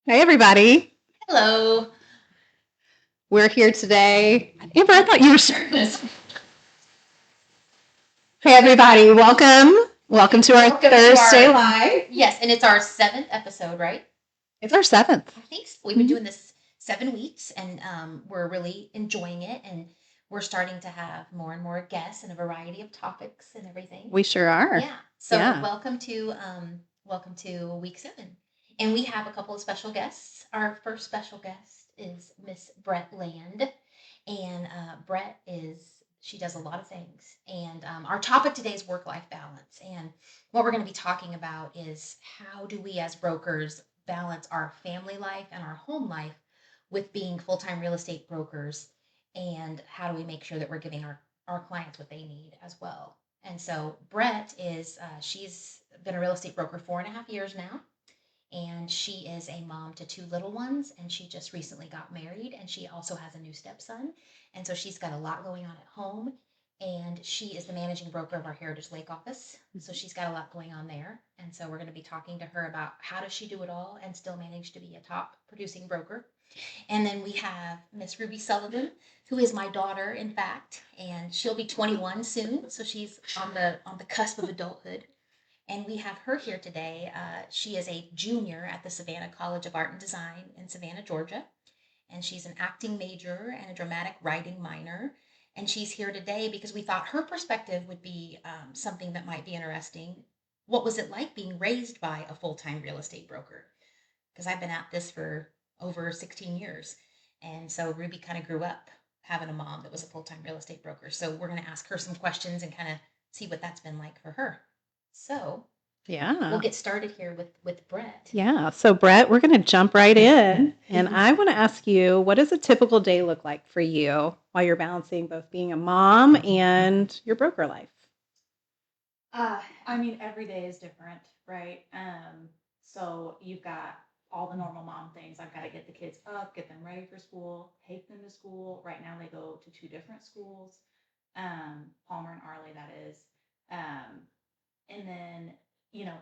Hey, everybody. Hello. We're here today. Amber, I thought you were starting this. Hey, everybody. Welcome. Welcome to our Thursday Live. Yes, and it's our seventh episode, right? It's our seventh. I think so. We've been doing this 7 weeks, and we're really enjoying it. And we're starting to have more and more guests and a variety of topics and everything. We sure are. Yeah. So Yeah. welcome to week 7, and we have a couple of special guests. Our first special guest is Miss Brette Land, and Brette she does a lot of things. And our topic today is work-life balance, and what we're going to be talking about is how do we as brokers balance our family life and our home life with being full-time real estate brokers, and how do we make sure that we're giving our clients what they need as well. And so Brette she's been a real estate broker 4.5 years now. And she is a mom to 2 little ones. And she just recently got married. And she also has a new stepson. And so she's got a lot going on at home. And she is the managing broker of our Heritage Lake office. So she's got a lot going on there. And so we're going to be talking to her about how does she do it all and still manage to be a top producing broker. And then we have Miss Ruby Sullivan, who is my daughter, in fact, and she'll be 21 soon, so she's on the cusp of adulthood. And we have her here today. She is a junior at the Savannah College of Art and Design in Savannah, Georgia, and she's an acting major and a dramatic writing minor. And she's here today because we thought her perspective would be something that might be interesting. What was it like being raised by a full time real estate broker? Because I've been at this for over 16 years. And so Ruby kind of grew up having a mom that was a full time real estate broker. So we're going to ask her some questions and kind of see what that's been like for her. So Yeah. we'll get started here with Brette. Yeah. So, Brette, we're going to jump right in. And I want to ask you, what does a typical day look like for you while you're balancing both being a mom and your broker life? Every day is different, right? So you've got all the normal mom things. I've got to get the kids up, get them ready for school, take them to school. Right now they go to 2 different schools, Palmer and Arley, that is. And then, you know,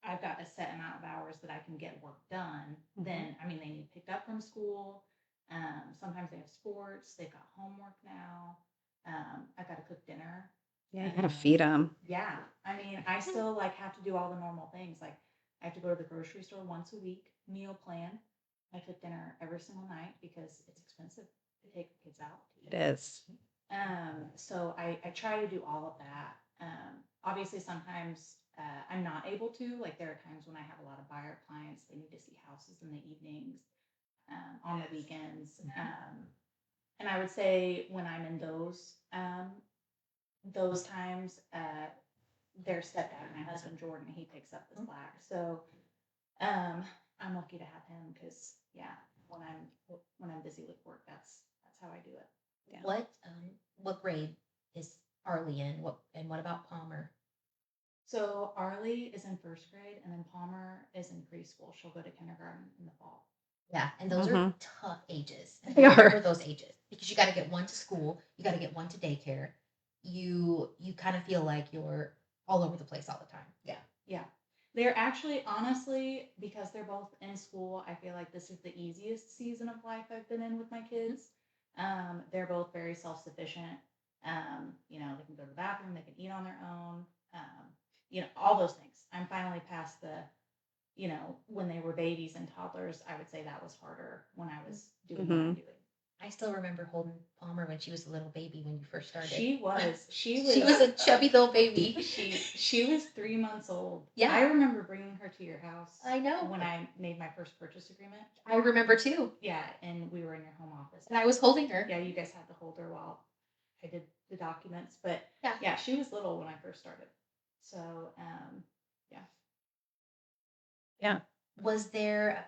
I've got a set amount of hours that I can get work done. Then, they need picked up from school. Sometimes they have sports. They've got homework now. I've got to cook dinner. Yeah, you got to feed them. Yeah. I still have to do all the normal things. Like I have to go to the grocery store once a week, meal plan. I cook dinner every single night because it's expensive to take the kids out. It is. So I try to do all of that. Obviously, sometimes I'm not able to. Like there are times when I have a lot of buyer clients. They need to see houses in the evenings, on the weekends. And I would say when I'm in those times, their stepdad, my husband Jordan, he picks up the slack. So I'm lucky to have him because when I'm busy with work, that's how I do it. Yeah. What grade is Arlie in? What about Palmer? So Arlie is in first grade, and then Palmer is in preschool. She'll go to kindergarten in the fall. Yeah, and those are tough ages. They are those ages because you got to get one to school, you got to get one to daycare. You kind of feel like you're all over the place all the time. Yeah. They're actually, honestly, because they're both in school, I feel like this is the easiest season of life I've been in with my kids. They're both very self-sufficient. They can go to the bathroom, they can eat on their own. All those things. I'm finally past when they were babies and toddlers. I would say that was harder when I was doing what I'm doing. I still remember holding Palmer when she was a little baby when you first started. She was a chubby little baby. She was 3 months old. Yeah. I remember bringing her to your house. I know. When I made my first purchase agreement. I remember too. Yeah, and we were in your home office. And I was holding her. Yeah, you guys had to hold her while I did the documents. But yeah, she was little when I first started. So, yeah. Yeah. Was there,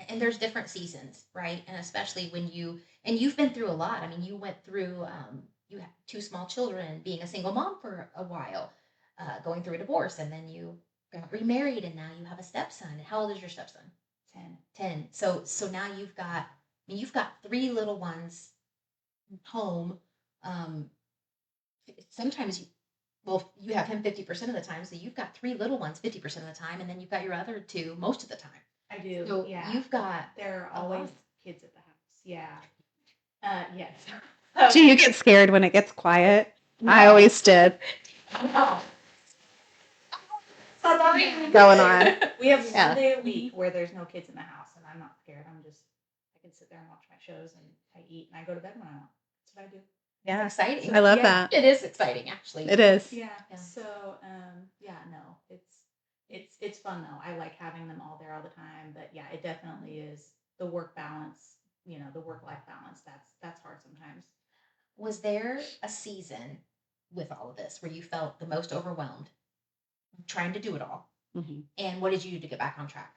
and there's different seasons, right? And especially when you've been through a lot. You went through, you have 2 small children, being a single mom for a while, going through a divorce, and then you got remarried, and now you have a stepson. How old is your stepson? 10. So now you've got 3 little ones home. Sometimes Well, you have him 50% of the time, so you've got 3 little ones 50% of the time, and then you've got your other 2 most of the time. I do. So Yeah. you've got There are a always lot. kids at the house. Yeah. Yes. Do you get scared when it gets quiet? I No. always did. No. Going on. We have Yeah. one day a week where there's no kids in the house, and I'm not scared. I can sit there and watch my shows, and I eat, and I go to bed when I want. That's what I do. Yeah. Exciting. I love Yeah. that. It is exciting, actually. It is. Yeah. Yeah. So, yeah, no, it's fun though. I like having them all there all the time, but yeah, it definitely is the work balance. The work-life balance. That's hard sometimes. Was there a season with all of this where you felt the most overwhelmed trying to do it all? Mhm. And what did you do to get back on track?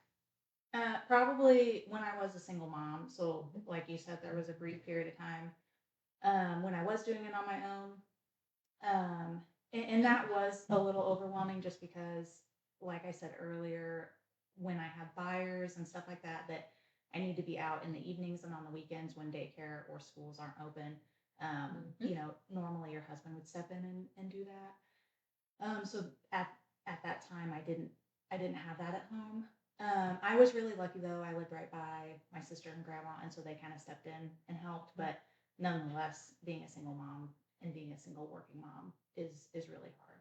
Probably when I was a single mom. So, like you said, there was a brief period of time when I was doing it on my own. And that was a little overwhelming just because, like I said earlier, when I have buyers and stuff like that, that I need to be out in the evenings and on the weekends when daycare or schools aren't open. Normally your husband would step in and do that. So at that time, I didn't have that at home. I was really lucky though. I lived right by my sister and grandma, and so they kind of stepped in and helped. But nonetheless, being a single mom and being a single working mom is really hard.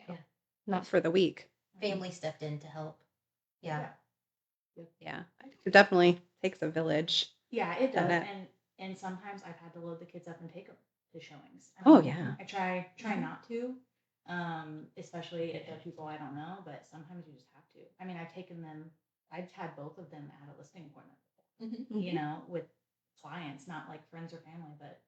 Yeah. Not for the weak. Family stepped in to help. Yeah. Yeah. It definitely takes a village. Yeah, it does. Doesn't it? And sometimes I've had to load the kids up and take them to showings. Oh, yeah. I try not to, especially if they're people I don't know, but sometimes you just have to. I mean, I've had both of them at a listing appointment before, Mhm. with clients, not like friends or family, but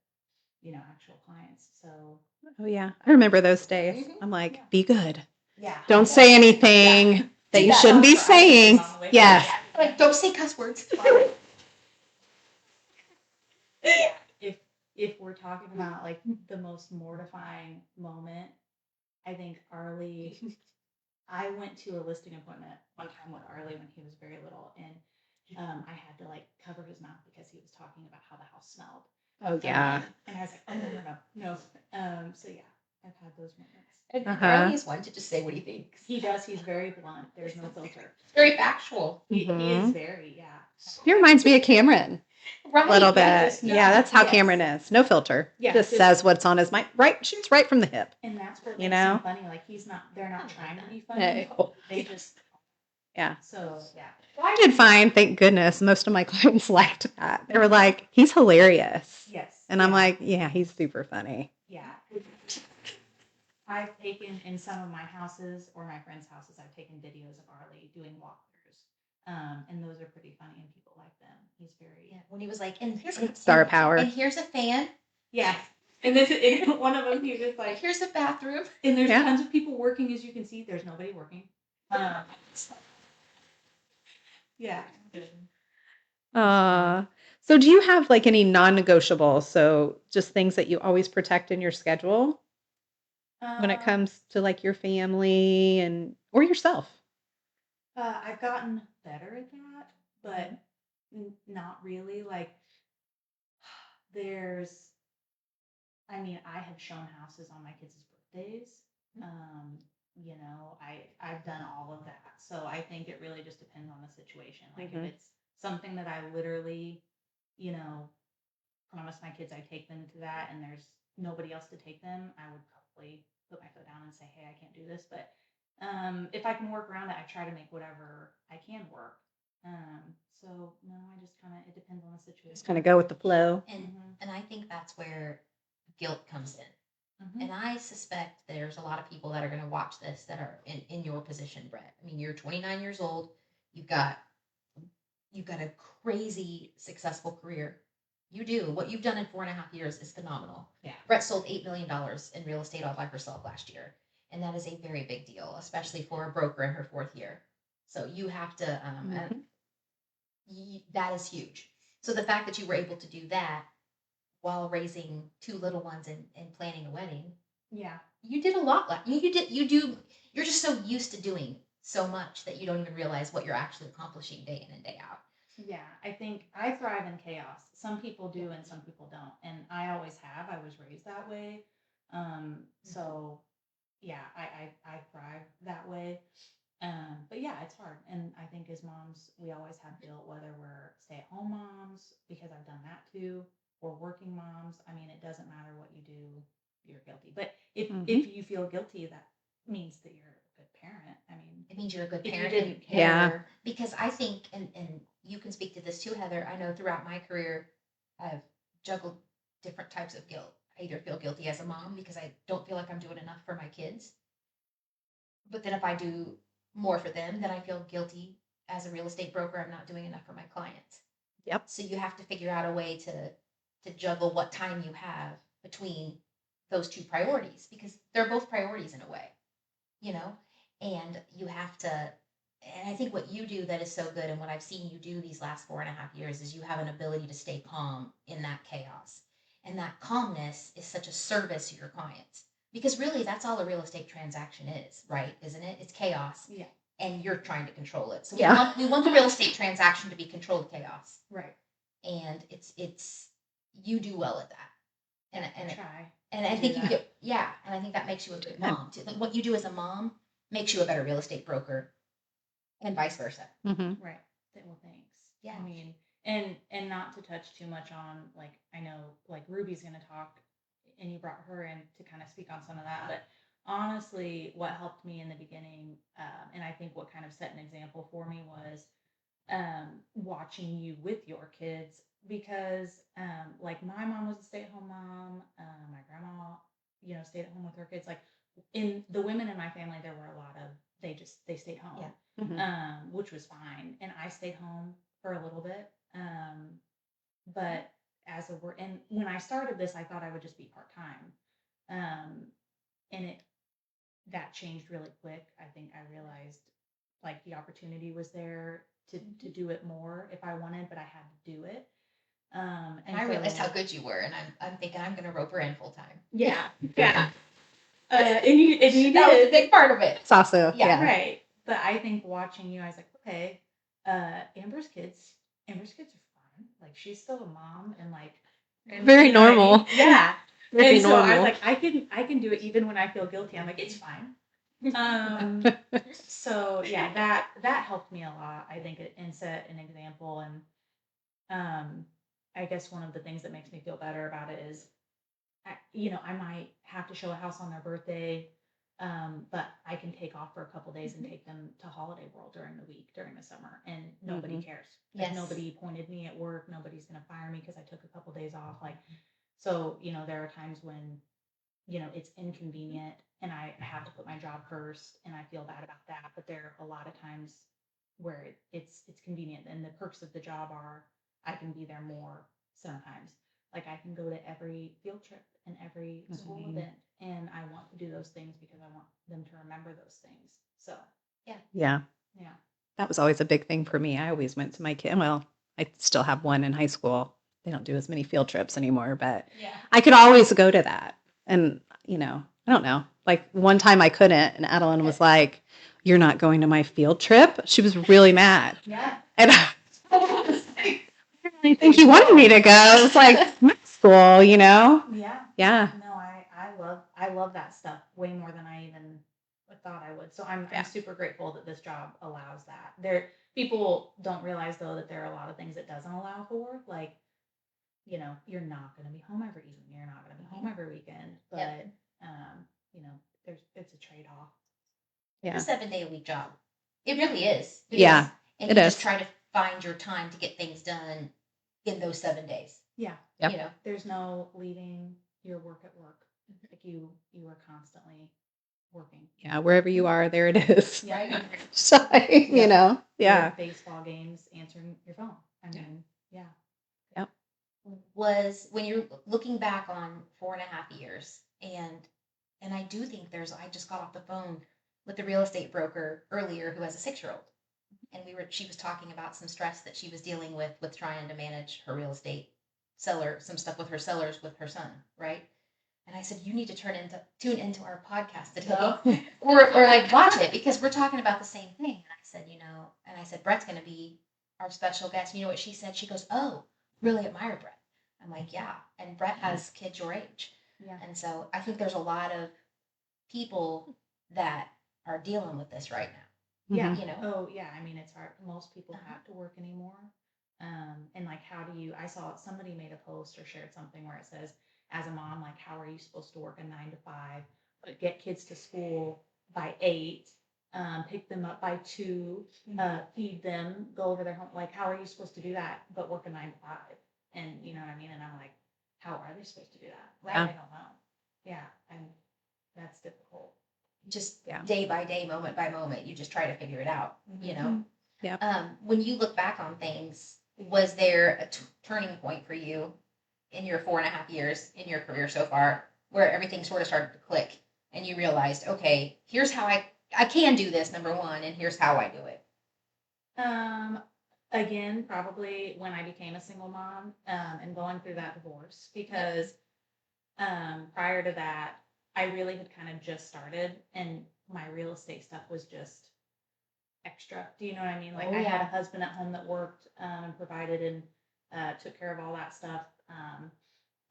actual clients. So Oh, yeah. I remember those days. Mhm. I'm like, Yeah. be good. Yeah. Don't say anything that you that shouldn't be for ice cream saying. on the way Yes. home. Like, don't say cuss words. If we're talking about like the most mortifying moment, I think Arlie. I went to a listing appointment one time with Arlie when he was very little, and I had to like cover his mouth because he was talking about how the house smelled. Oh, yeah. And I was like, oh no. So yeah, I've had those moments. And Uh-huh. Riley is one to just say what he thinks. He does. He's very blunt. There's no filter. Very factual. He is Mhm. very, yeah. He reminds me of Cameron Right. a little yeah, bit. just Yeah, that's how yes. Cameron is. No filter. Yeah, just just- says what's on his mind. Right. Shoots right from the hip. And that's what You makes him know? funny. Like they're not trying to be funny. No. They just, Yeah. so yeah. I did fine, thank goodness. Most of my clients liked that. They were like, he's hilarious. Yes. And I'm like, yeah, he's super funny. Yeah. I've taken in some of my houses or my friends' houses, I've taken videos of Arlie doing walkthroughs. And those are pretty funny and people like them. He's very when he was like, and here's Star power. And here's a fan. yeah. And one of them he was like, here's a bathroom. And there's tons of people working, as you can see. There's nobody working. Yeah. So do you have like any non-negotiables? So just things that you always protect in your schedule when it comes to like your family and or yourself? I've gotten better at that, but not really. Like I have shown houses on my kids' birthdays. I've done all of that. So I think it really just depends on the situation. Like if it's something that I literally, promise my kids I take them to that and there's nobody else to take them, I would probably put my foot down and say, hey, I can't do this. But if I can work around it, I try to make whatever I can work. So no, I just it depends on the situation. Just kind of go with the flow. And I think that's where guilt comes in. Mm-hmm. And I suspect there's a lot of people that are going to watch this that are in your position, Brett. I mean, you're 29 years old. You've got a crazy successful career. You do. What you've done in 4.5 years is phenomenal. Yeah. Brett sold $8 million in real estate all by herself last year. And that is a very big deal, especially for a broker in her 4th year. So you have to, that is huge. So the fact that you were able to do that while raising 2 little ones and planning a wedding. Yeah. You did a lot. You're just so used to doing so much that you don't even realize what you're actually accomplishing day in and day out. Yeah, I think I thrive in chaos. Some people do and some people don't. And I always have. I was raised that way. So yeah, I thrive that way. But yeah, it's hard. And I think as moms, we always have guilt, whether we're stay-at-home moms, because I've done that too, or working moms. I mean, it doesn't matter what you do, you're guilty. But if Mhm. you feel guilty, that means that you're a good parent. I mean, It means you're a good if you parent. didn't Yeah. care, Because I think, and you can speak to this too, Heather. I know throughout my career, I've juggled different types of guilt. I either feel guilty as a mom because I don't feel like I'm doing enough for my kids, but then if I do more for them, then I feel guilty as a real estate broker. I'm not doing enough for my clients. Yep. So you have to figure out a way to juggle what time you have between those two priorities, because they're both priorities in a way, you know, and you have to. And I think what you do that is so good, and what I've seen you do these last 4.5 years, is you have an ability to stay calm in that chaos. And that calmness is such a service to your clients, because really that's all a real estate transaction is, right? Isn't it? It's chaos. yeah, And you're trying to control it. So Yeah. we want the real estate transaction to be controlled chaos. right. And it's you do well at that. I try. And I to think do you that. get, yeah, and I think that makes you a good mom too. Like what you do as a mom makes you a better real estate broker, and vice versa. Mhm. Right. Well, thanks. Yeah. I mean, and not to touch too much on, like, I know like Ruby's gonna talk, and you brought her in to kind of speak on some of that. But honestly, what helped me in the beginning, and I think what kind of set an example for me was watching you with your kids, because like my mom was a stay-at-home mom, my grandma, stayed at home with her kids. Like in the women in my family, there were a lot of they stayed home, Yeah. which was fine, and I stayed home for a little bit. But as a work, and when I started this, I thought I would just be part-time, and it that changed really quick. I think I realized like the opportunity was there to do it more if I wanted, but I had to do it. And I realized how good you were, and I'm thinking I'm going to rope her in full time. Yeah, yeah. And you That was a did. big part of it. It's also Yeah. Right. But I think watching you, I was like, okay, Amber's kids are fun. Like she's still a mom, and like very you know what I mean? normal. Yeah. Very And so I was normal. like, I can do it even when I feel guilty. I'm like, it's fine. So yeah, that helped me a lot. I think and set an example. And I guess one of the things that makes me feel better about it is, I might have to show a house on their birthday, but I can take off for a couple days and take them to Holiday World during the week, during the summer, and nobody cares. Like Yes. nobody pointed me at work. Nobody's gonna fire me because I took a couple days off. Like, so there are times when it's inconvenient, and I have to put my job first, and I feel bad about that. But there are a lot of times where it's convenient, and the perks of the job are I can be there more sometimes. Like I can go to every field trip and every school Mhm. event, and I want to do those things because I want them to remember those things. So Yeah. yeah, That was always a big thing for me. I always went to my kid. Well, I still have one in high school. They don't do as many field trips anymore, but Yeah. I could always go to that. And, I don't know. Like one time I couldn't, and Adeline was like, "You're not going to my field trip?" She was really mad. yeah, And I was like, I think you wanted me to go. It's like my school, yeah. Yeah. No, I love that stuff way more than I even thought I would. So I'm super grateful that this job allows that. People don't realize though that there are a lot of things it doesn't allow for. Like, you're not going to be home every evening. You're not going to be home every weekend. But Yep. it's a trade off. Yeah. It's a 7-day-a-week job. It really is. Yeah, And it you is. just try to find your time to get things done in those 7 days. Yeah. Yep. There's no leaving your work at work. Like you are constantly working. Yeah, wherever you are, there it is. Right. So, You're yeah. at baseball games, answering your phone. I mean, yeah. Yep. Was when you're looking back on 4.5 years, and I do think I just got off the phone with the real estate broker earlier who has a 6-year-old, and she was talking about some stress that she was dealing with trying to manage her real estate some stuff with her sellers with her son, right? And I said, you need to tune into our podcast today, or like watch it, because we're talking about the same thing. And I said, Brette's going to be our special guest. You know what she said? She goes, oh, really admire Brette. I'm like, yeah. And Brette has kids your age. Yeah. And so I think there's a lot of people that are dealing with this right now. Yeah. Mhm. You know? Oh, yeah. I mean, it's hard. Most people Uh-huh. have to work anymore. And like, how do you, I saw somebody made a post or shared something where it says, as a mom, like, how are you supposed to work a 9 to 5, but get kids to school by 8, pick them up by 2, feed them, go over their home. Like, how are you supposed to do that, but work a 9 to 5? And you know what I mean? And I'm like, how are they supposed to do that? Right. I don't know. Yeah. And that's difficult. Just Yeah. day by day, moment by moment, you just try to figure it out, you know? Yeah. When you look back on things, was there a turning point for you in your 4.5 years in your career so far where everything sort of started to click and you realized, okay, here's how I can do this, number one, and here's how I do it? Again, probably when I became a single mom, and going through that divorce, because prior to that, I really had kind of just started, and my real estate stuff was just extra. Do you know what I mean? Like, Oh, I had a yeah. husband at home that worked, and provided and took care of all that stuff.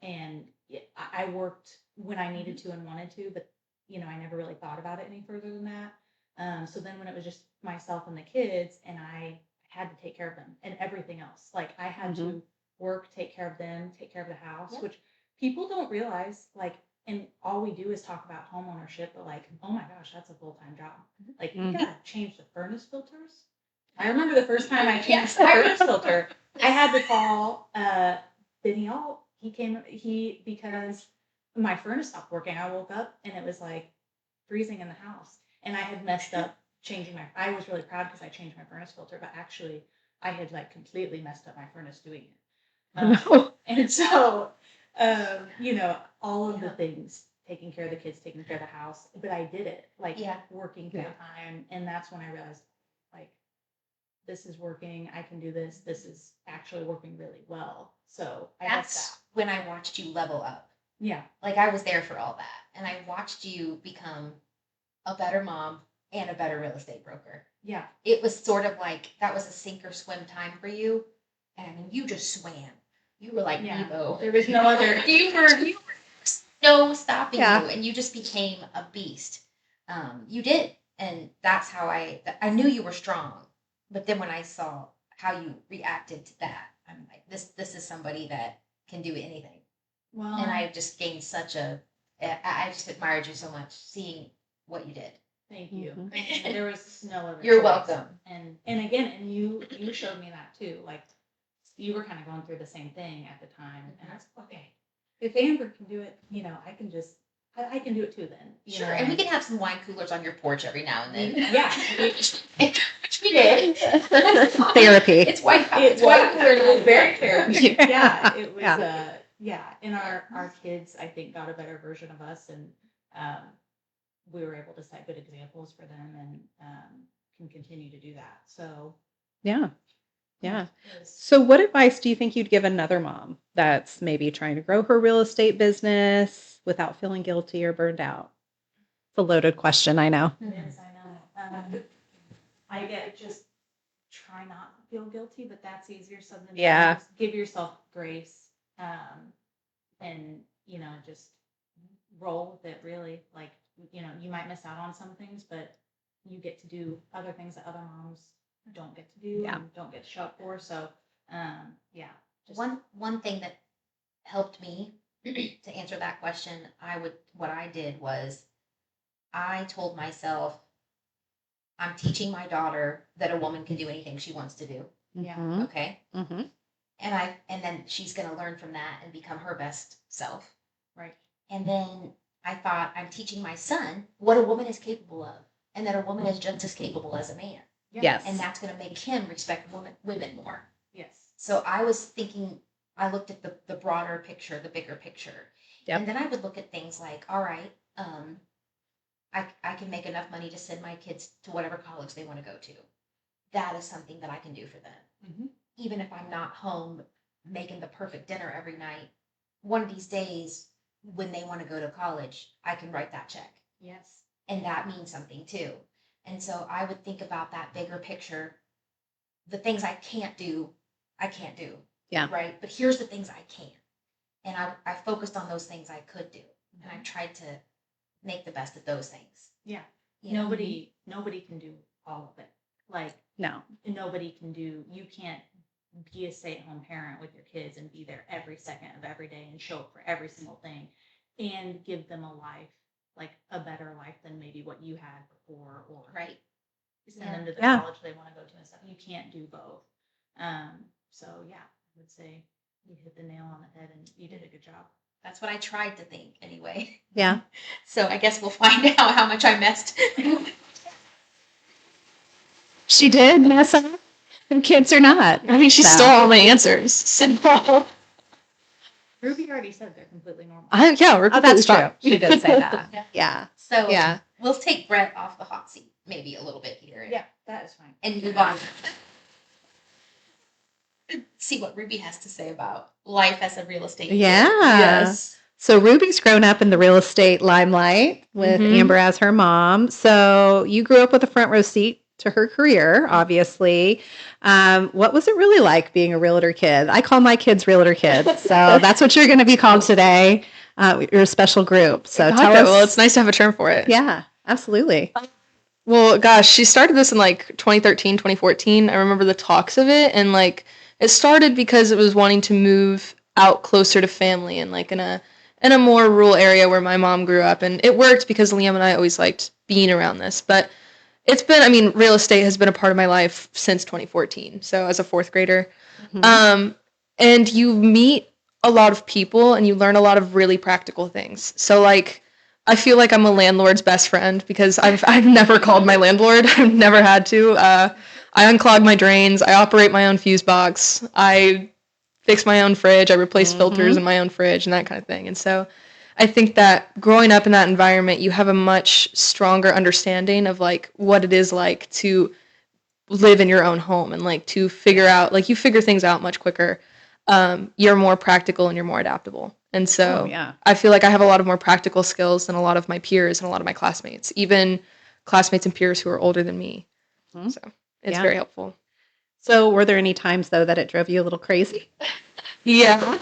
And I worked when I needed to and wanted to, but you know, I never really thought about it any further than that. So then when it was just myself and the kids, and I had to take care of them and everything else, like I had to work, take care of them, take care of the house, Yep. which people don't realize, like, and all we do is talk about home ownership, but like, oh my gosh, that's a full-time job. Like, you gotta change the furnace filters. I remember the first time I changed the furnace filter, I had to call Benny Alt. He came, because my furnace stopped working. I woke up and it was like freezing in the house, and I had messed up changing I was really proud because I changed my furnace filter, but actually I had like completely messed up my furnace doing it. And so, you know, all of the things, taking care of the kids, taking care of the house, but I did it, like, working full time. And that's when I realized, like, this is working. I can do this. This is actually working really well. So I guess That's when I watched you level up. Yeah. Like, I was there for all that. And I watched you become a better mom and a better real estate broker. Yeah. It was sort of like that was a sink or swim time for you. And I mean, you just swam. You were like Nemo. There was no other. you were no stopping you, and you just became a beast. You did, and that's how I knew you were strong. But then when I saw how you reacted to that, I'm like, this is somebody that can do anything. Well, And I just gained I just admired you so much seeing what you did. Thank you. There was no other. You're choice. welcome. And again, and you showed me that too. Like, you were kind of going through the same thing at the time, and I was okay. If Amber can do it, you know, I can just. I can do it too then. Sure, and we can have some wine coolers on your porch every now and then. Yeah. We did. Therapy. It's white cooler, very therapy. Yeah, it was, and our kids, I think, got a better version of us, and we were able to set good examples for them, and can continue to do that. So, Yeah. So what advice do you think you'd give another mom that's maybe trying to grow her real estate business without feeling guilty or burned out? It's a loaded question, I know. It is, I know. I get just try not to feel guilty, but that's easier said than done. Just give yourself grace, and you know, just roll with it. Really, like, you know, you might miss out on some things, but you get to do other things that other moms don't get to do and don't get to show up for. So, just one thing that helped me to answer that question, what I did was I told myself, I'm teaching my daughter that a woman can do anything she wants to do. Yeah. Okay. And then she's going to learn from that and become her best self. Right. And then I thought, I'm teaching my son what a woman is capable of, and that a woman is just as capable as a man. Yes. And that's going to make him respect women more. Yes. So I was thinking, I looked at the broader picture, the bigger picture. Yep. And then I would look at things like, all right, I can make enough money to send my kids to whatever college they want to go to. That is something that I can do for them. Even if I'm not home making the perfect dinner every night, one of these days when they want to go to college, I can write that check. Yes. And that means something too. And so I would think about that bigger picture. The things I can't do, I can't do. Yeah. Right? But here's the things I can. And I focused on those things I could do. And I tried to make the best of those things. Yeah. You know? Nobody can do all of it. Like, No. nobody can do, you can't be a stay-at-home parent with your kids and be there every second of every day and show up for every single thing and give them a life, like a better life than maybe what you had before, or Right. send them to the Yeah. college they want to go to and stuff. You can't do both. So yeah, I would say you hit the nail on the head and you did a good job. That's what I tried to think anyway. Yeah. So I guess we'll find out how much I messed. She did mess up. And kids are not. I mean, she So. stole all my answers. So, Ruby already said they're completely normal. yeah, we're Oh, that's completely true. fine. She did say that. Yeah. So Yeah. we'll take Brett off the hot seat maybe a little bit here. Yeah, that is fine. And move on. See what Ruby has to say about life as a real estate agent. Yeah. Yes. So Ruby's grown up in the real estate limelight with Mhm. Amber as her mom. So you grew up with a front row seat to her career, obviously. What was it really like being a realtor kid? I call my kids realtor kids. So that's what you're going to be called today. You're a special group. So Got tell that. us. Well, it's nice to have a term for it. Yeah, absolutely. Well, gosh, she started this in like 2013, 2014. I remember the talks of it, and like it started because it was wanting to move out closer to family and like in a more rural area where my mom grew up, and it worked because Liam and I always liked being around this. But it's been, I mean, real estate has been a part of my life since 2014. So as a fourth grader, and you meet a lot of people and you learn a lot of really practical things. So like I feel like I'm a landlord's best friend because I've never called my landlord. I've never had to. I unclog my drains. I operate my own fuse box. I fix my own fridge. I replace filters in my own fridge and that kind of thing. And so I think that growing up in that environment, you have a much stronger understanding of like what it is like to live in your own home and like to figure out, like you figure things out much quicker. You're more practical and you're more adaptable. And so yeah. I feel like I have a lot of more practical skills than a lot of my peers and a lot of my classmates, even classmates and peers who are older than me. So it's Yeah. very helpful. So were there any times, though, that it drove you a little crazy? Yeah.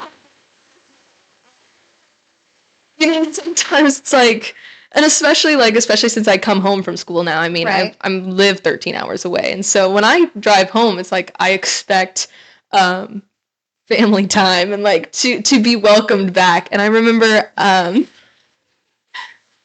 You know, sometimes it's like, and especially since I come home from school now. I mean, Right. I live 13 hours away, and so when I drive home, it's like I expect family time and like to be welcomed back. And I remember,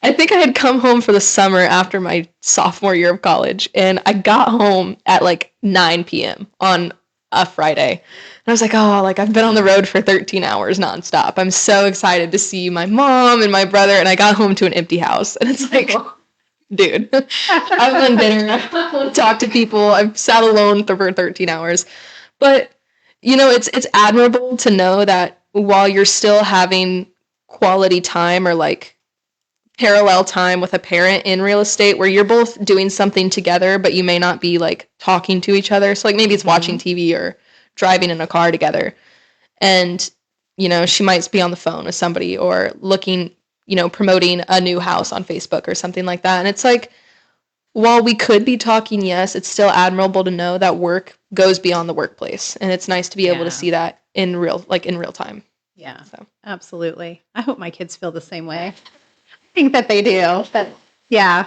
I think I had come home for the summer after my sophomore year of college, and I got home at like 9 p.m. on a Friday. And I was like, oh, like I've been on the road for 13 hours nonstop. I'm so excited to see my mom and my brother, and I got home to an empty house. And it's like, dude, I've done dinner, I've talked to people, I've sat alone for 13 hours. But, you know, it's admirable to know that while you're still having quality time or like parallel time with a parent in real estate where you're both doing something together, but you may not be like talking to each other. So like maybe it's watching TV or driving in a car together. And, you know, she might be on the phone with somebody or looking, you know, promoting a new house on Facebook or something like that. And it's like, while we could be talking, yes, it's still admirable to know that work goes beyond the workplace. And it's nice to be able Yeah. to see that in real time. Yeah, So. absolutely. I hope my kids feel the same way. I think that they do. But yeah.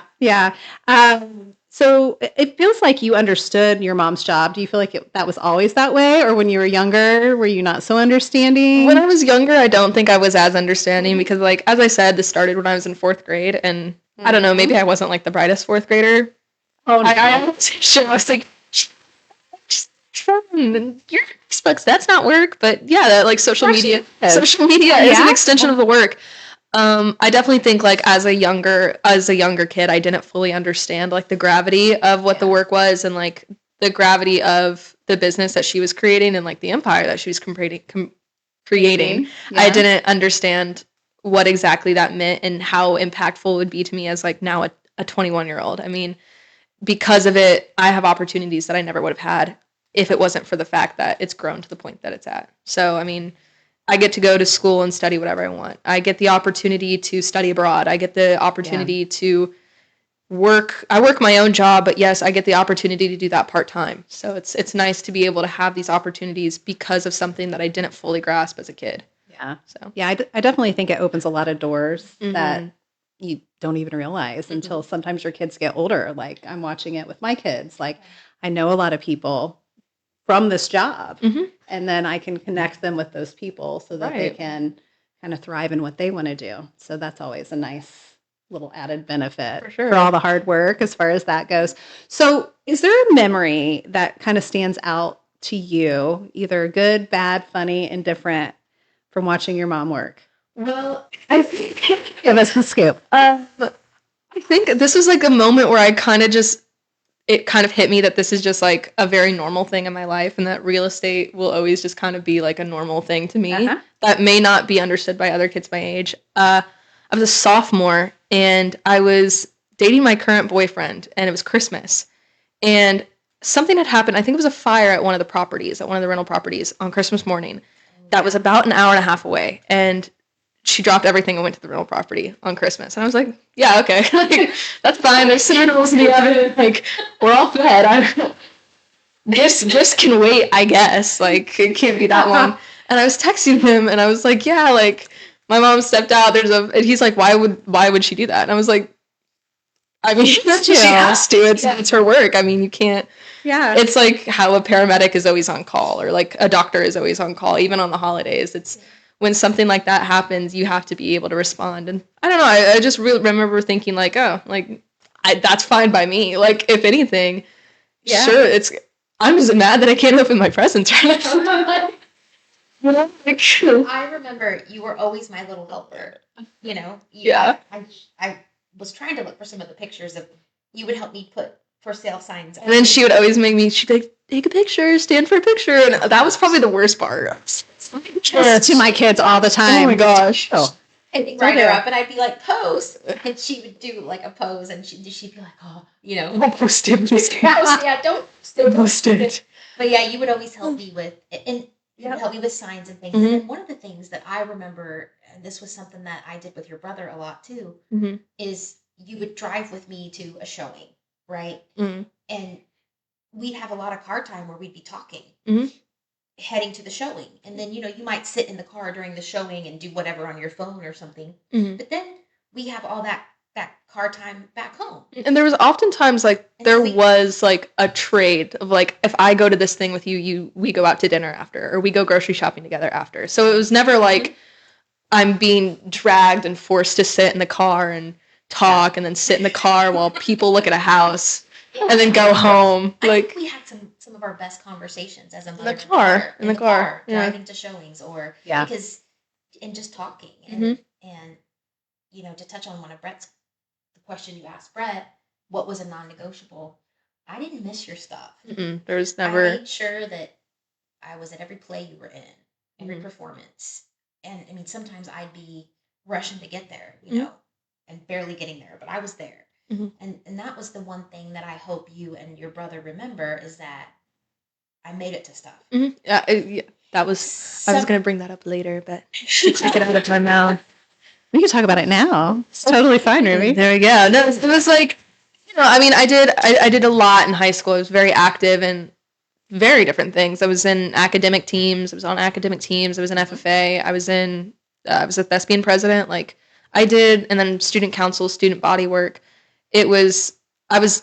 So it feels like you understood your mom's job. Do you feel like that was always that way? Or when you were younger, were you not so understanding? When I was younger, I don't think I was as understanding because, like, as I said, this started when I was in fourth grade. And I don't know, maybe I wasn't like the brightest fourth grader. Oh, no. I wasn't sure. I was like, just fun. And your Facebook's, that's not work. But yeah, that, like social media is an extension of the work. I definitely think like as a younger kid, I didn't fully understand like the gravity of what the work was and like the gravity of the business that she was creating and like the empire that she was creating. Yeah. I didn't understand what exactly that meant and how impactful it would be to me as like now a 21-year-old. I mean, because of it, I have opportunities that I never would have had if it wasn't for the fact that it's grown to the point that it's at. So, I mean, I get to go to school and study whatever I want. I get the opportunity to study abroad. I get the opportunity to work. I work my own job, but yes, I get the opportunity to do that part-time. So it's nice to be able to have these opportunities because of something that I didn't fully grasp as a kid. Yeah. So Yeah, I definitely think it opens a lot of doors that, you don't even realize until sometimes your kids get older. Like I'm watching it with my kids. Like I know a lot of people from this job, and then I can connect them with those people so that they can kind of thrive in what they want to do. So that's always a nice little added benefit for all the hard work as far as that goes. So is there a memory that kind of stands out to you, either good, bad, funny, indifferent, from watching your mom work? Well, I think Give us a scoop. I think this was like a moment where I it kind of hit me that this is just like a very normal thing in my life, and that real estate will always just kind of be like a normal thing to me that may not be understood by other kids my age. I was a sophomore and I was dating my current boyfriend, and it was Christmas, and something had happened. I think it was a fire at one of the rental properties on Christmas morning that was about an hour and a half away, and she dropped everything and went to the rental property on Christmas. And I was like, yeah, okay. Like, that's fine. There's cinnamons in the oven. Like, we're all fed. Gifts can wait, I guess. Like, it can't be that long. And I was texting him, and I was like, yeah, like, my mom stepped out. And he's like, why would she do that? And I was like, I mean, she has to. It's her work. I mean, you can't. Yeah. It's like how a paramedic is always on call, or like a doctor is always on call, even on the holidays. It's when something like that happens, you have to be able to respond. And I don't know, I just remember thinking like, oh, like, that's fine by me. Like, if anything, sure, I'm just mad that I can't open my presents right now. I remember you were always my little helper. You know? I was trying to look for some of the pictures of, you would help me put for sale signs. And then she would always she'd be like, take a picture, stand for a picture. And that was probably the worst part. To my kids all the time. Oh my gosh. And they'd write her up, and I'd be like, pose. And she would do like a pose, and she'd be like, oh, you know. Post it. Yeah, don't post it. But yeah, you would always help me with, and you would help me with signs and things. And one of the things that I remember, and this was something that I did with your brother a lot too, is you would drive with me to a showing, right? And we'd have a lot of car time where we'd be talking. Heading to the showing, and then you might sit in the car during the showing and do whatever on your phone or something, but then we have all that car time back home. And there was oftentimes like was like a trade of like, if I go to this thing with you, we go out to dinner after, or we go grocery shopping together after. So it was never like I'm being dragged and forced to sit in the car and talk and then sit in the car while people look at a house and then go home. I think we had some of our best conversations as a mother in the car, driving to showings, or because and just talking and to touch on one of the question you asked Brette, what was a non-negotiable? I didn't miss your stuff. There was never. I made sure that I was at every play you were in, every performance, and I mean sometimes I'd be rushing to get there, and barely getting there, but I was there. And that was the one thing that I hope you and your brother remember, is that I made it to stuff. Yeah, that was. I was going to bring that up later, but take it out of my mouth. We can talk about it now. It's totally fine, Ruby. There we go. No, it was like, I mean, I did a lot in high school. I was very active in very different things. I was in academic teams. I was on academic teams. I was in FFA. I was a thespian president. Like I did, and then student council, student body work. I was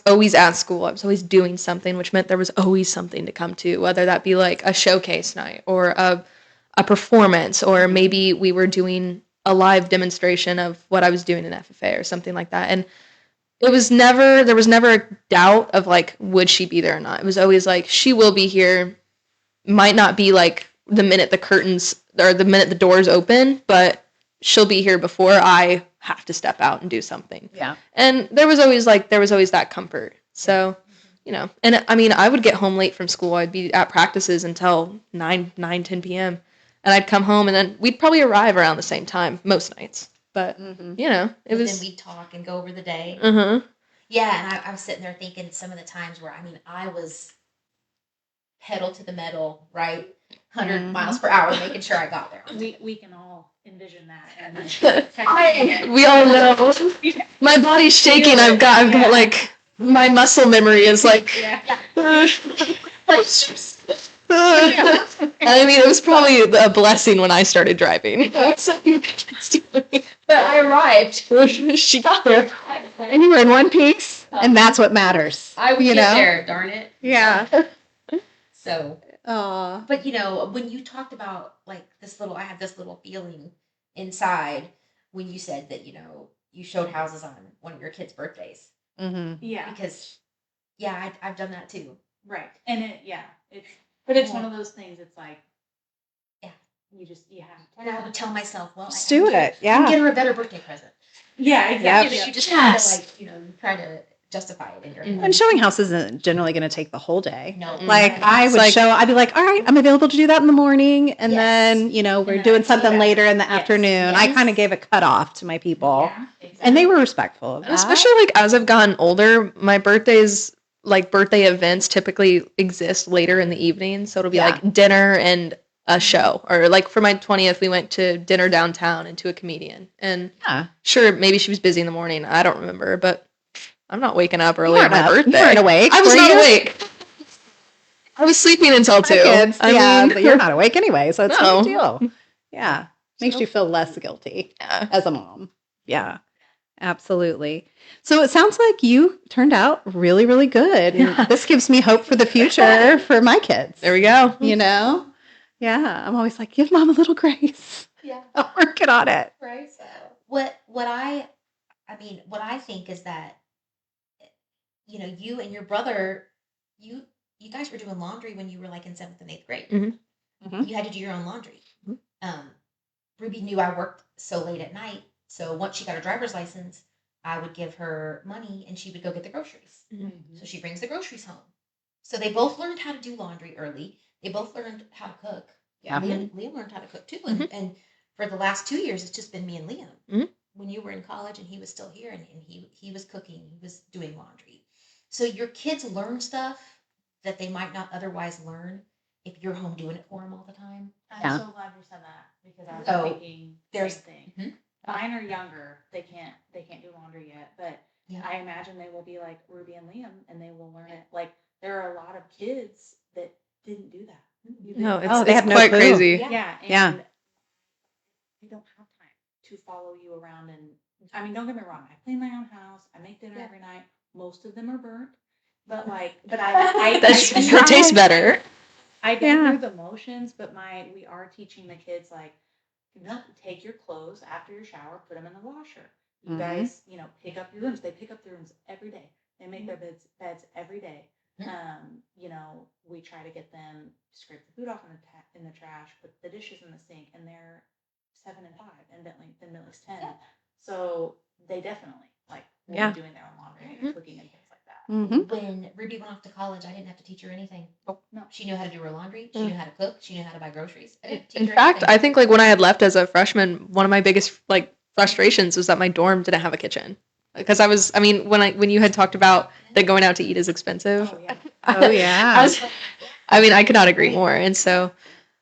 always at school. I was always doing something, which meant there was always something to come to, whether that be like a showcase night or a performance, or maybe we were doing a live demonstration of what I was doing in FFA or something like that. And there was never a doubt of like, would she be there or not? It was always like, she will be here. Might not be like the minute the curtains or the minute the doors open, but she'll be here before I have to step out and do something. Yeah. And there was always that comfort. So, and I mean, I would get home late from school. I'd be at practices until 10 p.m. And I'd come home, and then we'd probably arrive around the same time most nights. But, it was. Then we'd talk and go over the day. Yeah, and I was sitting there thinking some of the times where, I mean, I was pedal to the metal, right? 100 miles per hour, making sure I got there. We can all envision that. And we all know. My body's shaking. I've got like, my muscle memory is like. I mean, it was probably a blessing when I started driving. But I arrived. She got there. And you were in one piece, and that's what matters. I would you get know? there, darn it. Yeah. So, Aw. but when you talked about like I had this little feeling inside when you said that, you showed houses on one of your kids' birthdays. Mm-hmm. Yeah. Because, I've done that too. Right. And it's one of those things. It's like, Yeah. you have And I would tell myself, well, Just do it. I Yeah. can get her a better birthday present. Yeah, exactly. You just Yes. try to you try to justify it in your Mhm. head. And showing house isn't generally going to take the whole day. No. Like Right. I It's would like- I'd be like, all right, I'm available to do that in the morning. And Yes. then, we're then doing I'd do something that. later in the Yes. afternoon. I Yes. kind of gave a cutoff to my people. Yeah, exactly. And they were respectful of And that. especially like as I've gotten older, my birthdays, like birthday events, typically exist later in the evening. So it'll be Yeah. like dinner and a show, or like for my 20th, we went to dinner downtown and to a comedian. And Yeah. sure, maybe she was busy in the morning. I don't remember, but I'm not waking up You early on weren't my up. birthday. You weren't awake. I was were not you? awake. I was sleeping until My 2. kids, I yeah, mean, but you're not awake anyway, so it's no No. big deal. Yeah. Makes you feel less guilty yeah. as a mom. Yeah. Absolutely. So it sounds like you turned out really, really good. And Yeah. this gives me hope for the future for my kids. There we go. Yeah. I'm always like, give mom a little grace. Yeah. I'm working on it. Right. So what I think is that you and your brother, you guys were doing laundry when you were like in 7th and 8th grade. Mhm. You had to do your own laundry. Mhm. Ruby knew I worked so late at night, so once she got her driver's license, I would give her money and she would go get the groceries. So she brings the groceries home. So they both learned how to do laundry early. They both learned how to cook. Yeah. Liam learned how to cook too, and for the last 2 years, it's just been me and Liam. Mhm. When you were in college and he was still here, and he was cooking, he was doing laundry. So your kids learn stuff that they might not otherwise learn if you're home doing it for them all the time. I'm Yeah. so glad you said that because I was So, thinking there's- same thing. Mhm. Mine are younger; they can't do laundry yet, but Yeah. I imagine they will be like Ruby and Liam, and they will learn it. Like there are a lot of kids that didn't do that. You No, didn't. it's, they it's have no quite clue. crazy. Yeah, and Yeah. they don't have time to follow you around. And I mean, don't get me wrong, I clean my own house, I make dinner Yeah. every night. Most of them are burnt, but I That tastes better. I go Yeah. through the motions, but we are teaching the kids like, take your clothes after your shower, put them in the washer. You Mhm. guys, pick up your rooms. They pick up their rooms every day. They make their beds every day. We try to get them to scrape the food off in the trash, put the dishes in the sink, and they're 7 and 5, and Bentley's 10. Yeah. So they definitely will Yeah. be doing their own laundry and cooking and things like that. Mhm. When Ruby went off to college, I didn't have to teach her anything. Oh, no. She knew how to do her laundry. She knew how to cook. She knew how to buy groceries. I didn't teach In her fact, anything. I think like when I had left as a freshman, one of my biggest like frustrations was that my dorm didn't have a kitchen. Because when you had talked about that going out to eat is expensive. Oh yeah. Oh, yeah. I could not agree more. And so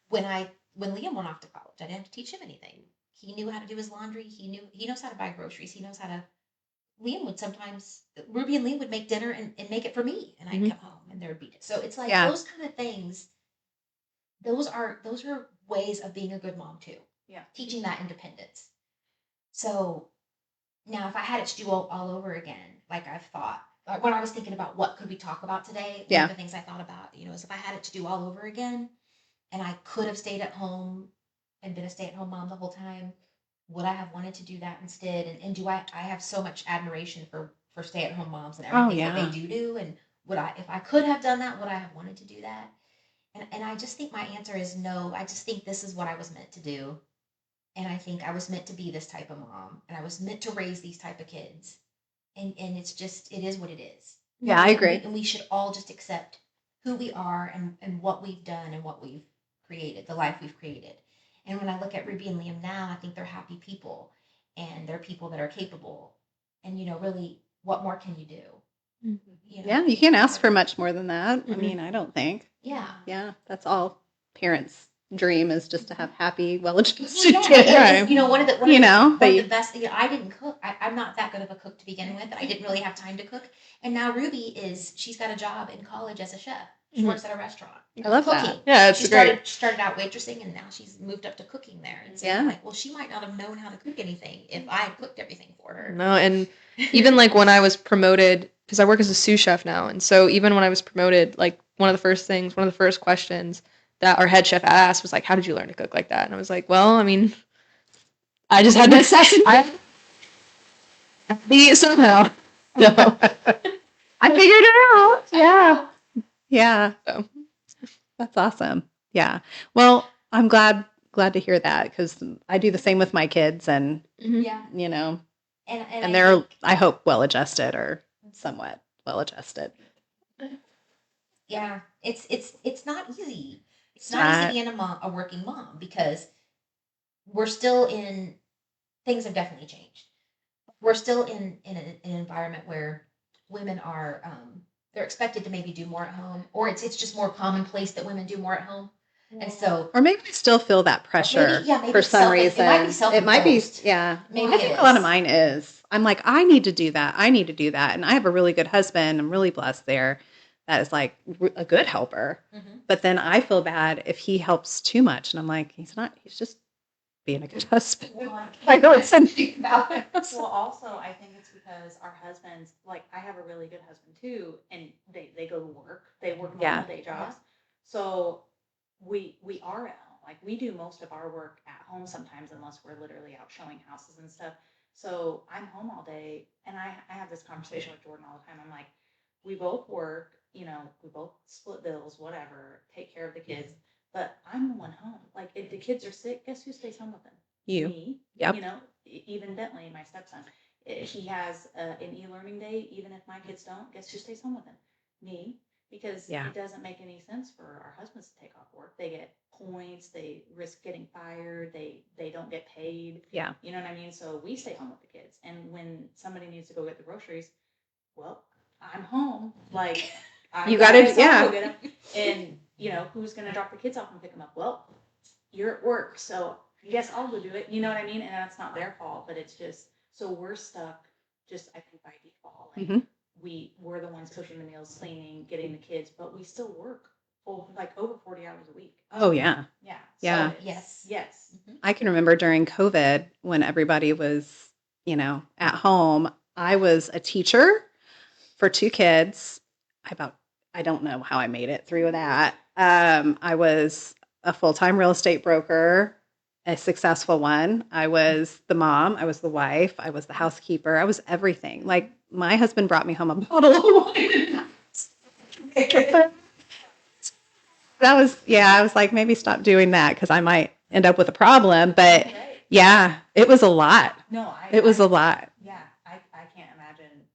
when Liam went off to college, I didn't have to teach him anything. He knew how to do his laundry. He knows how to buy groceries. He knows how to. Ruby and Liam would make dinner and make it for me, and I'd Mhm. come home and there would be. So it's like Yeah. those kind of things. Those are ways of being a good mom too. Yeah. Teaching that independence. So now, if I had it to do all over again, like I've thought, when I was thinking about what could we talk about today, one Yeah. of the things I thought about, is if I had it to do all over again, and I could have stayed at home and been a stay-at-home mom the whole time, would I have wanted to do that instead? And do I have so much admiration for stay-at-home moms and Oh, everything that yeah. they do, and if I could have done that, would I have wanted to do that? And I just think my answer is no. I just think this is what I was meant to do. And I think I was meant to be this type of mom, and I was meant to raise these type of kids. And it is what it is. Yeah, I agree. And we should all just accept who we are and what we've done and what we've created, the life we've created. And when I look at Ruby and Liam now, I think they're happy people, and they're people that are capable. And really, what more can you do? Yeah, you can't ask for much more than that. I Mhm. mean, I don't think. Yeah. Yeah, that's all parents' dream is just to have happy, well-adjusted Yeah, kids. and, one of the but best. I didn't cook. I'm not that good of a cook to begin with. I didn't really have time to cook. And now Ruby she's got a job in college as a chef. She works at a restaurant. I love that. Cooking. Yeah, it's She great. started out waitressing, and now she's moved up to cooking there. And so I'm like, well, she might not have known how to cook anything if I had cooked everything for her. No, and even like when I was promoted, because I work as a sous chef now, and so even when I was promoted, like one of the first questions that our head chef asked was like, "How did you learn to cook like that?" And I was like, "Well, I mean, I just had necessity. I had to eat somehow, so I figured it out." Yeah. Yeah. So. That's awesome. Yeah. Well, I'm glad to hear that, because I do the same with my kids, and Yeah. you know, And and they're, I hope, well adjusted, or somewhat well adjusted. Yeah, it's not easy. It's not easy being a working mom, because we're still in, things have definitely changed. We're still in an environment where women are they're expected to maybe do more at home, or it's just more commonplace that women do more at home, and so Or maybe I still feel that pressure maybe for some reason. It might be yeah. Maybe I think it a lot is. of mine is. I'm like, I need to do that. I need to do that. And I have a really good husband. I'm really blessed there. That is like a good helper. Mhm. But then I feel bad if he helps too much. And I'm like, he's just being a good husband. I know it's something about it. Well, also, I think it's because our husbands, like, I have a really good husband too, and they go to work. They work normal day jobs. So we are at home. Like, we do most of our work at home sometimes, unless we're literally out showing houses and stuff. So I'm home all day, and I have this conversation with Jordan all the time. I'm like, we both work, we both split bills, whatever, take care of the kids. But I'm the one home. Like, if the kids are sick, guess who stays home with them? You. Me. Yep. Even Bentley, my stepson, he has an e-learning day. Even if my kids don't, guess who stays home with him? Me. Because it doesn't make any sense for our husbands to take off work. They get points. They risk getting fired. They don't get paid. Yeah. You know what I mean? So we stay home with the kids. And when somebody needs to go get the groceries, well, I'm home. Like, You gotta, yeah. Go get them. And who's gonna drop the kids off and pick them up? Well, you're at work, so I guess I'll go do it. You know what I mean? And that's not their fault, but it's just, so we're stuck just, I think, by default. Like, we're the ones cooking the meals, cleaning, getting the kids, but we still work over 40 hours a week. Oh, yeah. Yeah. Yeah. So yes. Mm-hmm. I can remember during COVID, when everybody was, at home, I was a teacher for 2 kids. I don't know how I made it through that. I was a full-time real estate broker, a successful one. I was the mom. I was the wife. I was the housekeeper. I was everything. Like, my husband brought me home a bottle of wine. I was like, maybe stop doing that, because I might end up with a problem. But yeah, it was a lot. No, it was a lot. Yeah, I can't imagine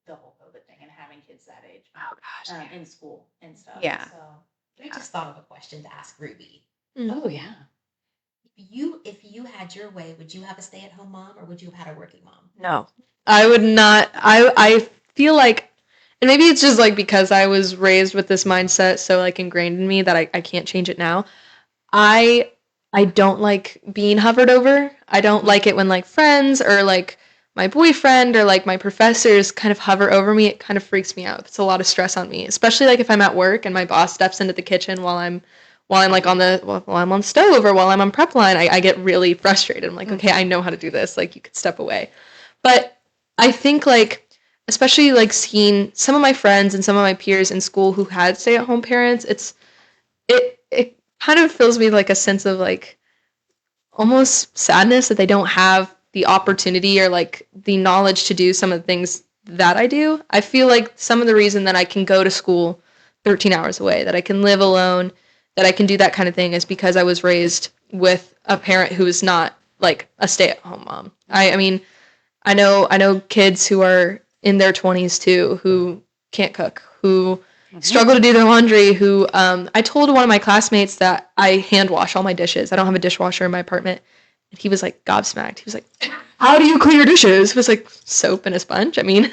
the whole COVID thing and having kids that age. Oh gosh, in school and stuff. Yeah. So I just thought of a question to ask Ruby. Oh yeah. If you had your way, would you have a stay-at-home mom, or would you have had a working mom? No, I would not. I feel like, and maybe it's just like because I was raised with this mindset so like ingrained in me that I can't change it now. I don't like being hovered over. I don't like it when like friends or like my boyfriend or like my professors kind of hover over me. It kind of freaks me out. It's a lot of stress on me, especially like if I'm at work and my boss steps into the kitchen while I'm like while I'm on stove or while I'm on prep line. I get really frustrated. I'm like, okay, I know how to do this. Like, you could step away. But I think like, especially like seeing some of my friends and some of my peers in school who had stay-at-home parents, it kind of fills me like a sense of like almost sadness that they don't have the opportunity or like the knowledge to do some of the things that I do. I feel like some of the reason that I can go to school 13 hours away, that I can live alone, that I can do that kind of thing is because I was raised with a parent who is not like a stay-at-home mom. I mean, I know kids who are in their 20s too who can't cook, who struggle to do their laundry, who I told one of my classmates that I hand wash all my dishes. I don't have a dishwasher in my apartment. And he was like gobsmacked. He was like, how do you clean your dishes? It was like soap and a sponge. I mean,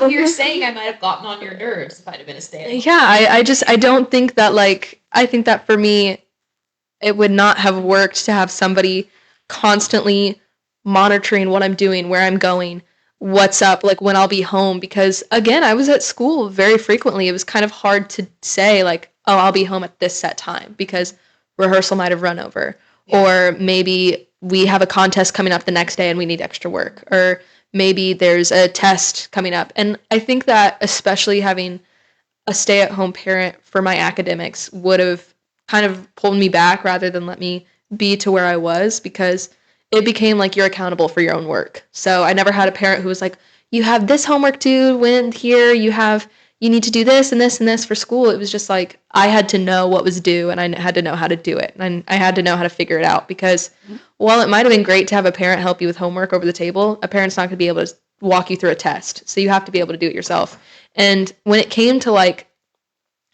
You're saying I might have gotten on your nerves if I'd have been a stay-at-home. Yeah, I don't think that like, I think that for me, it would not have worked to have somebody constantly monitoring what I'm doing, where I'm going, what's up, like when I'll be home, because again, I was at school very frequently. It was kind of hard to say like, oh, I'll be home at this set time because rehearsal might have run over, or maybe we have a contest coming up the next day and we need extra work, or maybe there's a test coming up. And I think that especially having a stay-at-home parent for my academics would have kind of pulled me back rather than let me be to where I was, because it became like you're accountable for your own work. So I never had a parent who was like, you have this homework due when here, you need to do this and this and this for school. It was just like I had to know what was due and I had to know how to do it. And I had to know how to figure it out, because while it might have been great to have a parent help you with homework over the table, a parent's not going to be able to walk you through a test. So you have to be able to do it yourself. And when it came to like,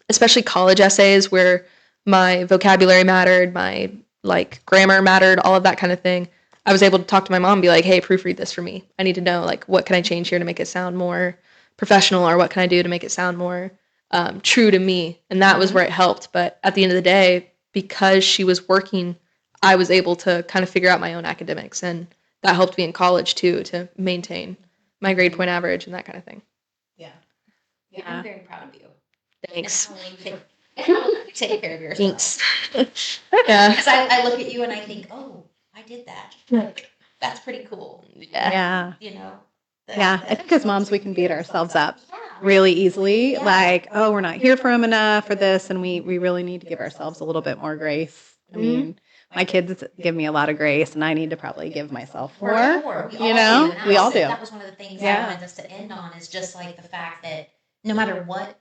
especially college essays where my vocabulary mattered, my like grammar mattered, all of that kind of thing, I was able to talk to my mom and be like, hey, proofread this for me. I need to know like what can I change here to make it sound more professional, or what can I do to make it sound more true to me. And that was where it helped. But at the end of the day, because she was working, I was able to kind of figure out my own academics, and that helped me in college too, to maintain my grade point average and that kind of thing. Yeah, Yeah. I'm very proud of you. Thanks. And how you take care of yourself. Thanks. Yeah. Because I look at you and I think, oh, I did that. Like, that's pretty cool. Yeah. You know? Yeah. I think as moms, we can beat ourselves up Yeah. really easily. Yeah. Like, oh, we're not here for him enough for this. And we really need to give ourselves a little bit more grace. I mean, my kids give me a lot of grace, and I need to probably give myself For more. sure. We You all know? do. And We all do. That was one of the things Yeah. I wanted us to end on, is just like the fact that no matter what,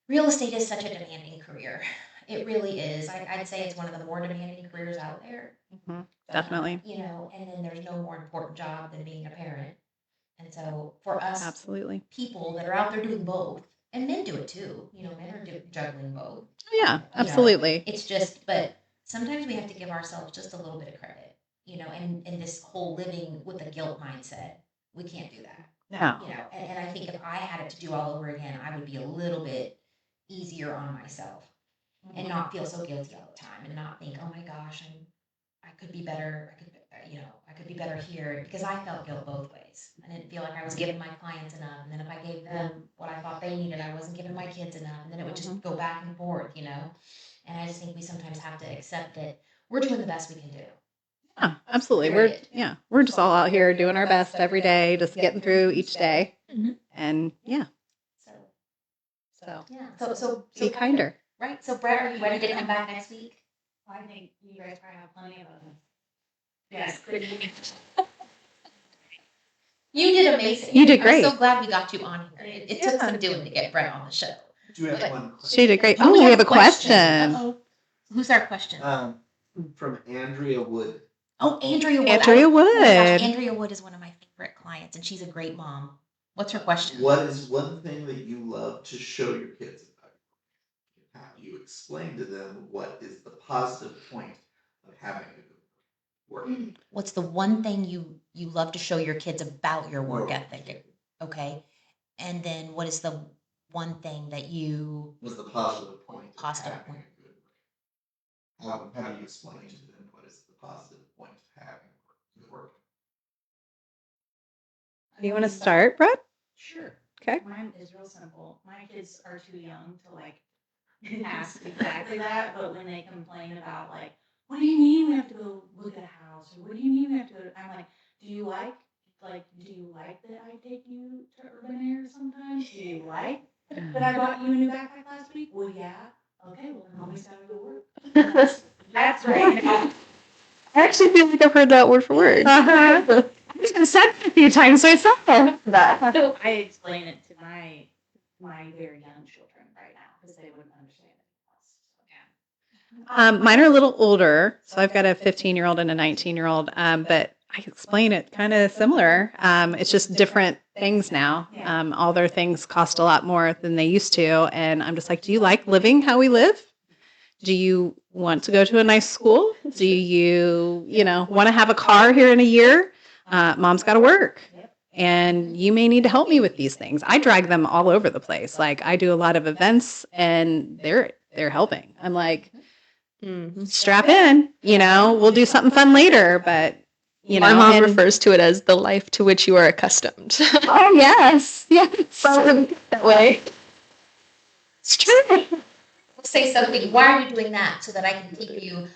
real estate is such a demanding career. It really is. I'd say it's one of the more demanding careers out there. Definitely. You know, and then there's no more important job than being a parent. And so for us Absolutely. people that are out there doing both, and men do it too, you know, men are juggling both. Yeah, You know, absolutely. it's just, but sometimes we have to give ourselves just a little bit of credit, you know, and this whole living with a guilt mindset, we can't do that. No. You know, and I think if I had it to do all over again, I would be a little bit easier on myself and not feel so guilty all the time, and not think, oh my gosh, I could be better. I could be better here, because I felt guilt both ways. I didn't feel like I was giving my clients enough, and then if I gave them what I thought they needed, I wasn't giving my kids enough, and then it would just go back and forth, you know. And I just think we sometimes have to accept that we're doing the best we can do. Yeah, absolutely. Period. We're just all out here doing our best every day, just getting through each day. Mhm. And yeah, So so yeah. So be kinder. right. So Brett, are you ready to come back next week? I think you guys probably have plenty of them. Yes, pretty. You did amazing. You did great. I'm so glad we got you on here. It took some doing to get Brett on the show. Do we have But- one She did great. Oh, Oh, we we have have a a question. Uh-oh. Who's our question? from Andrea Wood. Oh, Andrea Wood. Andrea Oh my gosh, Wood. Andrea Wood is one of my favorite clients, and she's a great mom. What's her question? What is one thing that you love to show your kids about you? How you explain to them what is the positive point of having a good work ethic? What's the one thing you love to show your kids about your work Work ethic? ethic. Okay. And then what is the one thing that you What's the positive point of Positive having point. a good work? How do you explain to them what is the positive point of having a good work? Do you want to start, Brett? Sure. Okay. Mine is real simple. My kids are too young to like ask exactly that, but when they complain about like, what do you mean we have to go look at a house? Or what do you mean we have to go I'm like, do you like that I take you to Urban Air sometimes? Do you like that I bought you a new backpack last week? Well, yeah. Okay, well then mommy's gotta go work. That's right. I actually feel like I've heard that word for word. Uh-huh. It's been said a few times, so it's not that. So I explain it to my very young children right now because they wouldn't understand it else. So, yeah. Mine are a little older, so I've got a 15-year-old and a 19-year-old, but I explain it kind of similar. It's just different things now. All their things cost a lot more than they used to, and I'm just like, do you like living how we live? Do you want to go to a nice school? Do you want to have a car here in a year? Mom's got to work. And you may need to help me with these things. I drag them all over the place. Like I do a lot of events and they're helping. I'm like, strap in, we'll do something fun later, but You My know, mom and- refers to it as the life to which you are accustomed. Oh, yes. Yes. That way. It's true. Say something. Why are you doing that? So that I can keep you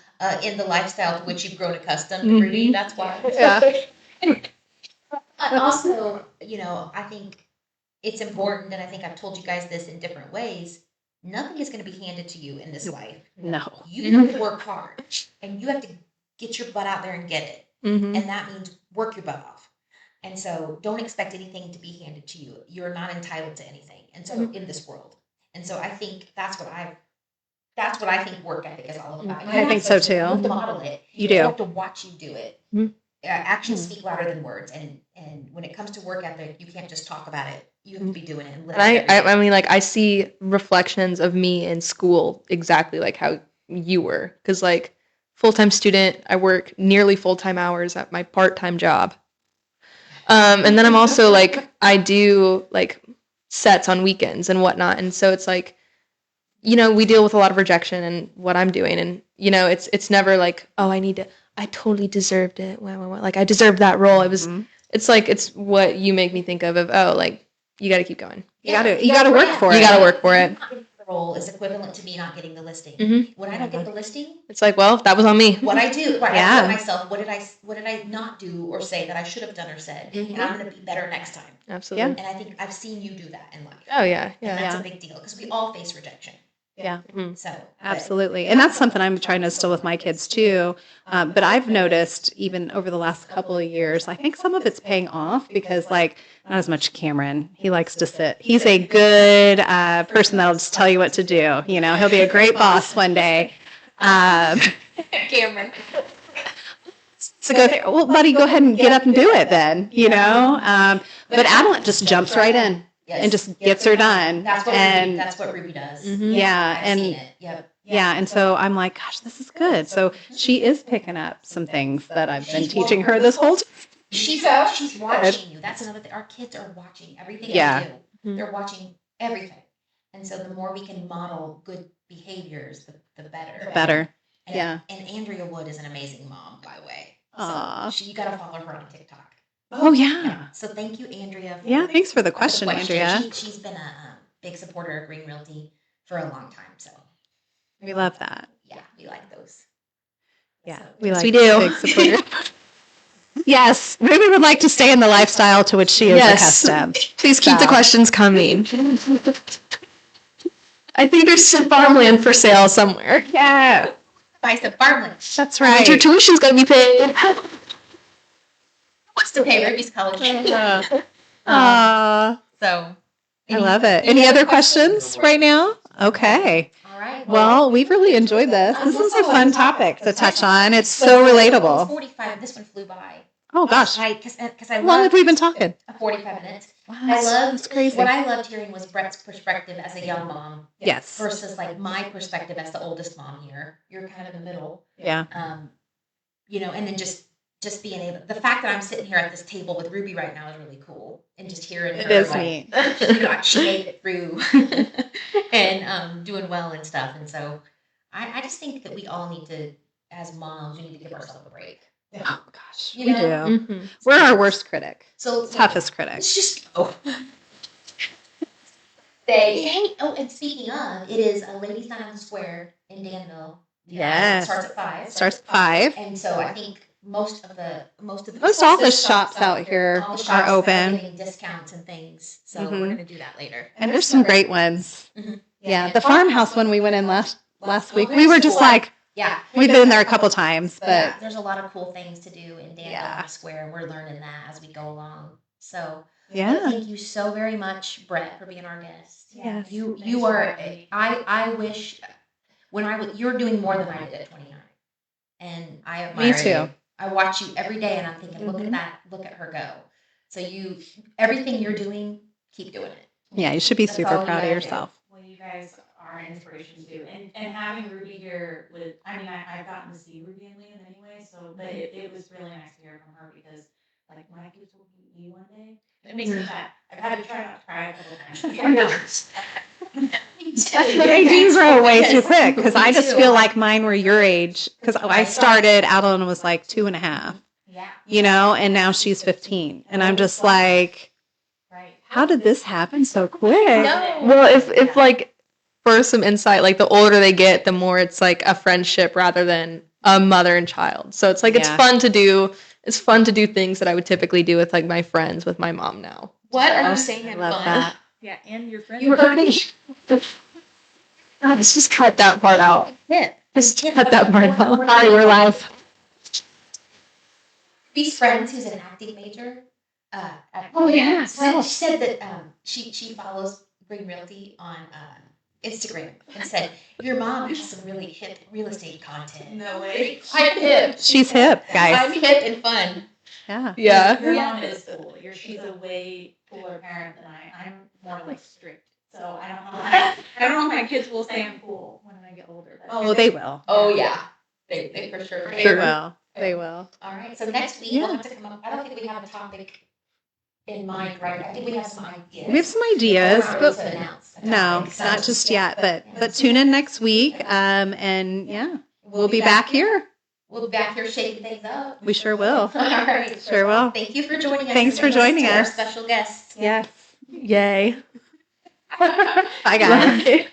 in the lifestyle to which you've grown accustomed. Brittany, that's why. Yeah. Also, I think it's important, and I think I've told you guys this in different ways. Nothing is going to be handed to you in this life. No. You have to work hard, and you have to get your butt out there and get it. Mm-hmm. And that means work your butt off. And so don't expect anything to be handed to you. You're not entitled to anything. And so in this world. And so I think that's what I think work ethic is all about. I think so too. You have to model it. You do. You have to watch you do it. Mhm. Actions speak louder than words. And when it comes to work ethic, you can't just talk about it. You have to be doing it and live And it every day. I mean, like, I see reflections of me in school exactly like how you were. Because, like, full-time student, I work nearly full-time hours at my part-time job. And then I'm also, like, I do, like, sets on weekends and whatnot. And so it's like, we deal with a lot of rejection and what I'm doing. And, it's never like, oh, I totally deserved it. Wow. Like, I deserved that role. It's like, it's what you make me think of, oh, like, you got to keep going. You gotta work for it. You got to work for it. Not getting the role is equivalent to me not getting the listing. Mhm. When I don't get the listing, It's like, well, that was on me. what I do, right? Yeah. I look at myself. What did I not do or say that I should have done or said? And I'm going to be better next time. Absolutely. And I think I've seen you do that in life. Oh, yeah. And Yeah. that's a big deal because we all face rejection. Yeah. So Absolutely. And that's something I'm trying to instill with my kids too. But I've noticed even over the last couple of years, I think some of it's paying off because, like, not as much Cameron. He likes to sit. He's a good person that'll just tell you what to do. He'll be a great boss one day. Cameron. So go there. Well, buddy, go ahead and get up and do it then, But Adeline just jumps right in and just gets her done. That's what Ruby does. Mhm. Yeah, I've seen it. Yep. Yeah, and so I'm like, gosh, this is good. So she is picking up some things that I've been teaching her this whole time. She's watching you. That's another thing. Our kids are watching everything Yeah. we do. Mhm. They're watching everything. And so the more we can model good behaviors, the better. Better. And, Yeah. And Andrea Wood is an amazing mom, by the way. Aw. So you got to follow her on TikTok. Oh, yeah. So thank you, Andrea. Yeah, thanks for the question, Andrea. She's been a big supporter of Greene Realty for a long time. So We love that. yeah, we like those. Yeah, So- we Yes, like we do. big supporter. Yes, Ruby would like to stay in the lifestyle to which she is Yes. accustomed. Please keep the So- questions coming. I think there's some farmland for sale somewhere. Yeah, Buy some farmland. that's Your right. tuition's going to be paid. Wants to pay Ruby's college. Aw, So I love it. Any other questions right now? Okay. All right. Well, we've really enjoyed this. This is a fun topic to touch on. It's so relatable. 45. This one flew by. Oh, gosh. Because I How long love have we been talking? 45 minutes. Wow, I loved that's crazy. what I loved hearing was Brett's perspective as a young mom Yes. versus like my perspective as the oldest mom here. You're kind of in the middle. Yeah. And then just being able, the fact that I'm sitting here at this table with Ruby right now is really cool, and just hearing It her, is like, neat. she made it through and doing well and stuff. And so I just think that we all need to, as moms, we need to give ourselves a break. Oh, gosh. You We know? do. Mhm. We're our worst critic. So Toughest critic. let's just go. Hey, and speaking of, it is a Ladies Night on the Square in Danville. Yes. It starts at 5. Starts at 5. And so I think most all the shops out here all the shops are open. giving discounts and things. So Mhm. we're gonna do that later. And there's some great ones. Mhm. Yeah. The farmhouse when we went in last week, we were just like, Yeah, we've been there a couple times, yeah, but there's a lot of cool things to do in Danville Yeah. on the Square, and we're learning that as we go along. So yeah. thank you so very much, Brett, for being our guest. Yes. You are. I wish you're doing more than I did at 29, and I admire Me too. you. I watch you every day, and I'm thinking, look at that, look at her go. So everything you're doing, keep doing it. Yeah, you should be That's super all you proud of gotta do. yourself. Well, you guys are an inspiration too, and having Ruby here with, I mean, I've gotten to see Ruby and Liam anyway, so, but it was really nice to hear from her because, like, when I get to meet you one day, it makes me sad. I've had to try not to cry a couple times. They do grow way too quick because I just feel like mine were your age because I started, Adeline was like 2.5. Yeah. you know, and now she's 15. And I'm just like, Right. how did this happen so quick? No. Well, if like for some insight, like the older they get, the more it's like a friendship rather than a mother and child. So it's like it's Yeah. fun to do. It's fun to do things that I would typically do with like my friends with my mom now. What are Oh, you saying? I I'm love fun? that. Yeah, and your friends. You heard me. Let's just cut that part out. Hip. Just cut that part out. Sorry, we're live. These friends who's an acting major. Oh, yeah. She said that she follows Greene Realty on Instagram and said your mom has some really hip real estate content. No way. I'm hip. She's hip, guys. I'm hip and fun. Yeah. Yeah. Your mom is cool. She's a way cooler parent than I'm more like strict. So I don't know if my kids will say I'm cool when I get older. But Oh, they will. Oh yeah, they for sure. They will. They will. All right. So next week we'll have to come up. I don't think we have a topic in mind, right? I think we have some ideas. We have some ideas, We're not but ready to announce a no, topic, not so- just yet. But tune in next week. And yeah, we'll be back here. We'll be back here shaking things up. We sure will. All right. Sure will. Thank you for joining us. Thanks for and bringing joining to us. Our special guests. Yes. Yay. Bye, guys.